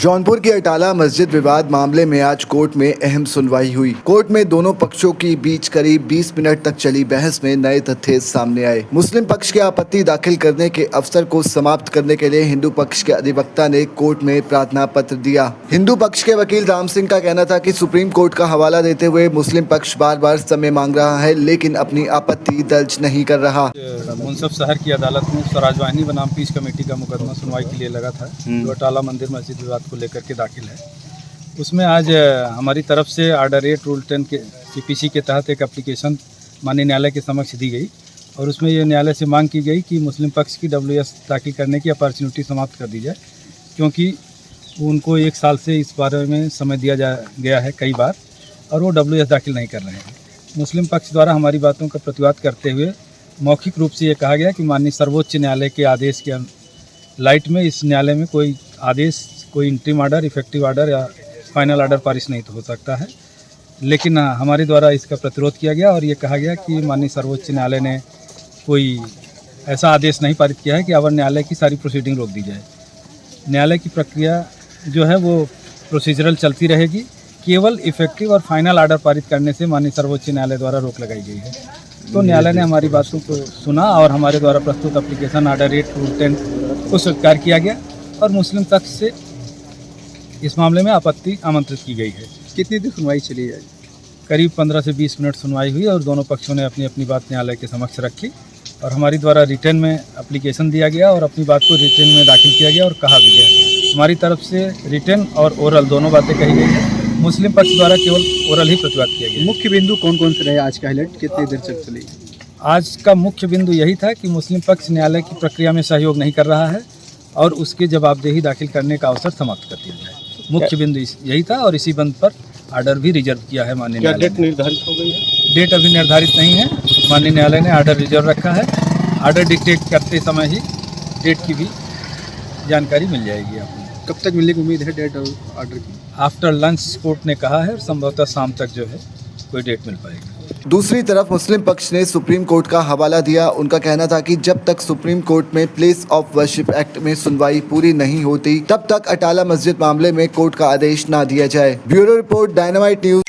जौनपुर की अटाला मस्जिद विवाद मामले में आज कोर्ट में अहम सुनवाई हुई। कोर्ट में दोनों पक्षों के बीच करीब 20 मिनट तक चली बहस में नए तथ्य सामने आए। मुस्लिम पक्ष के आपत्ति दाखिल करने के अवसर को समाप्त करने के लिए हिंदू पक्ष के अधिवक्ता ने कोर्ट में प्रार्थना पत्र दिया। हिंदू पक्ष के वकील राम सिंह का कहना था कि सुप्रीम कोर्ट का हवाला देते हुए मुस्लिम पक्ष बार बार समय मांग रहा है, लेकिन अपनी आपत्ति दर्ज नहीं कर रहा। मुंसफ शहर की अदालत में स्वराज वाहिनी बनाम पीस कमेटी का मुकदमा सुनवाई के लिए लगा था, जो अटाला मंदिर मस्जिद विवाद को लेकर के दाखिल है। उसमें आज हमारी तरफ से ऑर्डर 8 रूल 10 के CPC के तहत एक एप्लीकेशन माननीय न्यायालय के समक्ष दी गई और उसमें ये न्यायालय से मांग की गई कि मुस्लिम पक्ष की WS दाखिल करने की अपॉर्चुनिटी समाप्त कर दी जाए, क्योंकि उनको 1 साल से इस बारे में समय दिया गया है कई बार और वो WS दाखिल नहीं कर रहे हैं। मुस्लिम पक्ष द्वारा हमारी बातों का प्रतिवाद करते हुए मौखिक रूप से ये कहा गया कि माननीय सर्वोच्च न्यायालय के आदेश के लाइट में इस न्यायालय में कोई आदेश, कोई इंटरिम ऑर्डर, इफेक्टिव ऑर्डर या फाइनल ऑर्डर पारित नहीं हो सकता है। लेकिन हमारे द्वारा इसका प्रतिरोध किया गया और ये कहा गया कि माननीय सर्वोच्च न्यायालय ने कोई ऐसा आदेश नहीं पारित किया है कि अवर न्यायालय की सारी प्रोसीडिंग रोक दी जाए। न्यायालय की प्रक्रिया जो है वो प्रोसीजरल चलती रहेगी। केवल इफेक्टिव और फाइनल ऑर्डर पारित करने से माननीय सर्वोच्च न्यायालय द्वारा रोक लगाई गई है। तो न्यायालय ने हमारी बातों को सुना और हमारे द्वारा प्रस्तुत एप्लीकेशन ऑर्डर 8 रूल 10 को स्वीकार किया गया और मुस्लिम पक्ष से इस मामले में आपत्ति आमंत्रित की गई है। कितनी देर सुनवाई चली है? करीब 15 से 20 मिनट सुनवाई हुई और दोनों पक्षों ने अपनी अपनी बात न्यायालय के समक्ष रखी और हमारी द्वारा रिटर्न में एप्लीकेशन दिया गया और अपनी बात को रिटर्न में दाखिल किया गया और कहा भी गया। हमारी तरफ से रिटर्न और ओरल दोनों बातें कही गई है। मुस्लिम पक्ष द्वारा केवल ओरल ही प्रतिवाद किया गया। मुख्य बिंदु कौन कौन से रहे आज का हाईलाइट? कितनी देर तक चली? आज का मुख्य बिंदु यही था कि मुस्लिम पक्ष न्यायालय की प्रक्रिया में सहयोग नहीं कर रहा है और उसके जवाबदेही दाखिल करने का अवसर समाप्त कर दिया जाए। मुख्य बिंदु यही था और इसी बंद पर ऑर्डर भी रिजर्व किया है माननीय न्यायालय। डेट निर्धारित हो गई है? डेट अभी निर्धारित नहीं है। माननीय न्यायालय ने ऑर्डर रिजर्व रखा है। ऑर्डर डिक्टेट करते समय ही डेट की भी जानकारी मिल जाएगी आपको। कब तक मिलने की उम्मीद है डेट और ऑर्डर की? आफ्टर लंच कोर्ट ने कहा है और संभवतः शाम तक जो है कोई डेट मिल पाएगी। दूसरी तरफ मुस्लिम पक्ष ने सुप्रीम कोर्ट का हवाला दिया। उनका कहना था कि जब तक सुप्रीम कोर्ट में प्लेस ऑफ वर्शिप एक्ट में सुनवाई पूरी नहीं होती, तब तक अटाला मस्जिद मामले में कोर्ट का आदेश ना दिया जाए। Bureau report, dynamite news.